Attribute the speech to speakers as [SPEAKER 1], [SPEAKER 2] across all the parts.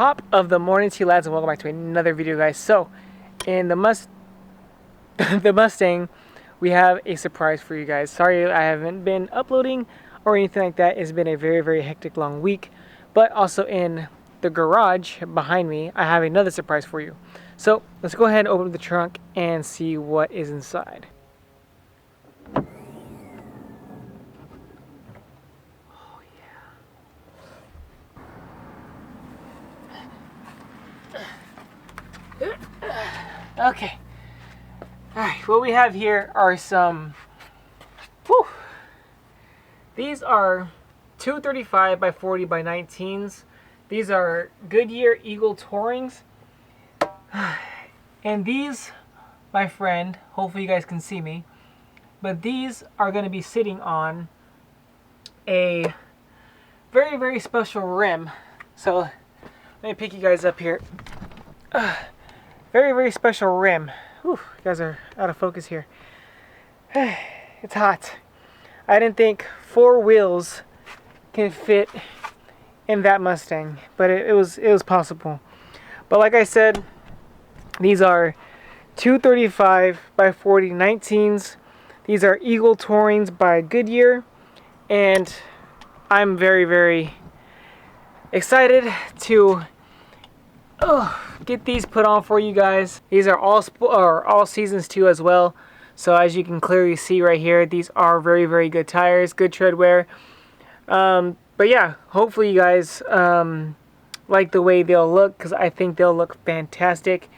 [SPEAKER 1] Top of the morning to you, lads, and welcome back to another video, guys. So in the Mustang, we have a surprise for you guys. Sorry I haven't been uploading or anything like that. It's been a very hectic long week. But also in the garage behind me, I have another surprise for you. So let's go ahead and open the trunk and see what is inside. Okay. Alright, what we have here are some, these are 235 by 40 by 19s. These are Goodyear Eagle Tourings. And these, my friend, hopefully you guys can see me, but these are going to be sitting on a very special rim. So let me pick you guys up here. Very special rim. Whew, you guys are out of focus here. It's hot. I didn't think 4 wheels can fit in that Mustang, but it was possible. But like I said, these are 235 by 40 19s. These are Eagle Tourings by Goodyear, and I'm very excited to get these put on for you guys. These are all seasons too as well. So as you can clearly see right here, these are very good tires, good tread wear. But yeah, hopefully you guys like the way they'll look, because I think they'll look fantastic.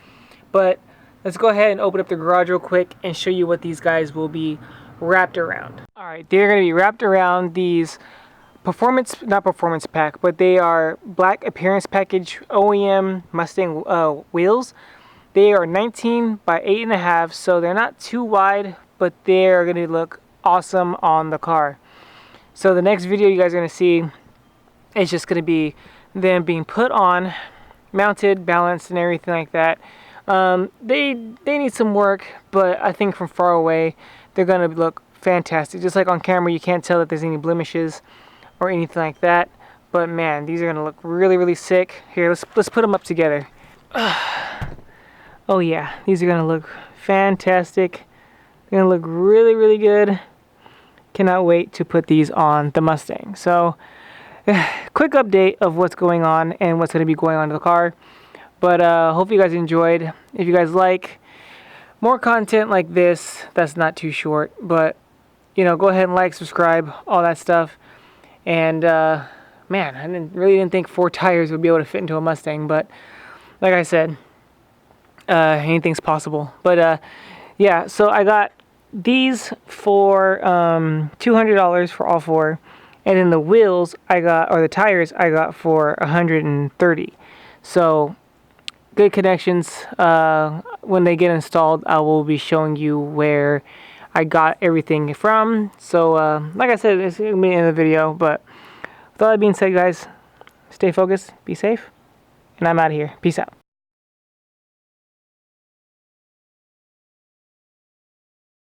[SPEAKER 1] But let's go ahead and open up the garage real quick and show you what these guys will be wrapped around. All right, they're going to be wrapped around these not performance pack, but they are black appearance package OEM Mustang wheels. They are 19 by 8.5, so they're not too wide, but they're going to look awesome on the car. So the next video you guys are going to see is just going to be them being put on, mounted, balanced, and everything like that. They need some work, but I think from far away they're going to look fantastic. Just like on camera, you can't tell that there's any blemishes or anything like that. But man, these are going to look really sick. Here, let's put them up together. Oh yeah, these are going to look fantastic. They're going to look really good. Cannot wait to put these on the Mustang. So, quick update of what's going on and what's going to be going on to the car. But hope you guys enjoyed. If you guys like more content like this, that's not too short, but you know, go ahead and like, subscribe, all that stuff. And man, I really didn't think 4 tires would be able to fit into a Mustang, but like I said, anything's possible. But yeah, so I got these for $200 for all 4, and then the wheels the tires I got for $130. So good connections. When they get installed, I will be showing you where I got everything from. So like I said, it's gonna be in the video. But with all that being said, guys, stay focused, be safe, and I'm out of here. Peace out.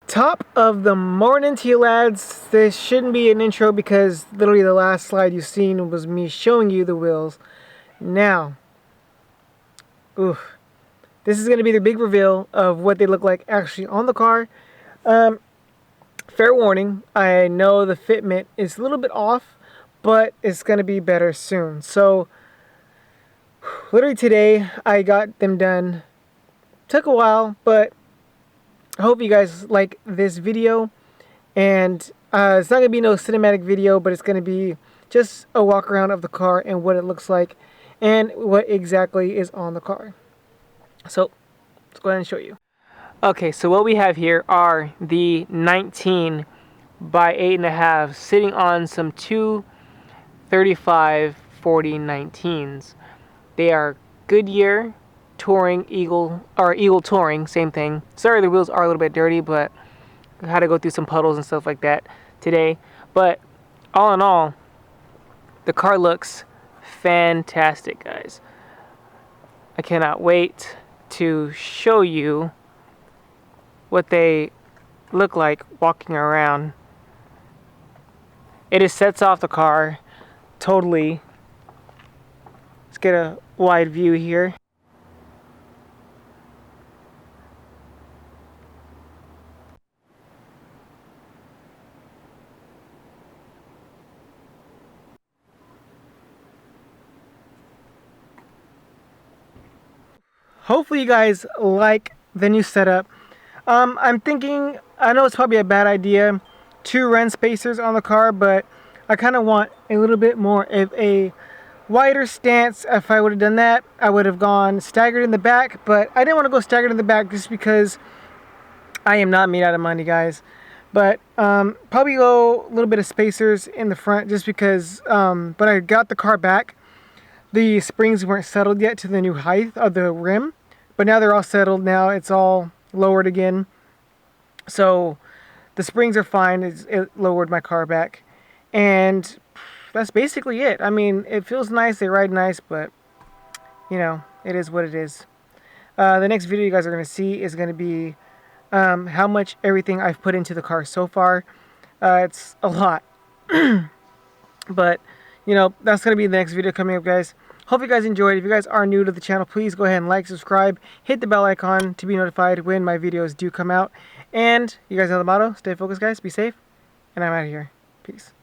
[SPEAKER 1] Top of the morning to you, lads. This shouldn't be an intro because literally the last slide you've seen was me showing you the wheels. Now, this is going to be the big reveal of what they look like actually on the car. Fair warning, I know the fitment is a little bit off, but it's going to be better soon. So, literally today, I got them done. Took a while, but I hope you guys like this video. And it's not going to be no cinematic video, but it's going to be just a walk around of the car and what it looks like and what exactly is on the car. So, let's go ahead and show you. Okay, so what we have here are the 19 by 8.5 sitting on some 235 40 19s. They are Goodyear Touring Eagle Touring, same thing. Sorry, the wheels are a little bit dirty, but I had to go through some puddles and stuff like that today. But all in all, the car looks fantastic, guys. I cannot wait to show you what they look like walking around. It just sets off the car totally. Let's get a wide view here. Hopefully you guys like the new setup. I'm thinking, I know it's probably a bad idea to run spacers on the car, but I kind of want a little bit more of a wider stance. If I would have done that, I would have gone staggered in the back, but I didn't want to go staggered in the back just because I am not made out of money, guys. But probably go a little bit of spacers in the front just because, but I got the car back. The springs weren't settled yet to the new height of the rim, but now they're all settled. Now it's all lowered again. So the springs are fine. It lowered my car back. And that's basically it. I mean, it feels nice. They ride nice, but, you know, it is what it is. The next video you guys are going to see is going to be how much everything I've put into the car so far. It's a lot. But, you know, that's going to be the next video coming up, guys. Hope you guys enjoyed. If you guys are new to the channel, please go ahead and like, subscribe, hit the bell icon to be notified when my videos do come out. And you guys know the motto, stay focused, guys, be safe, and I'm out of here. Peace.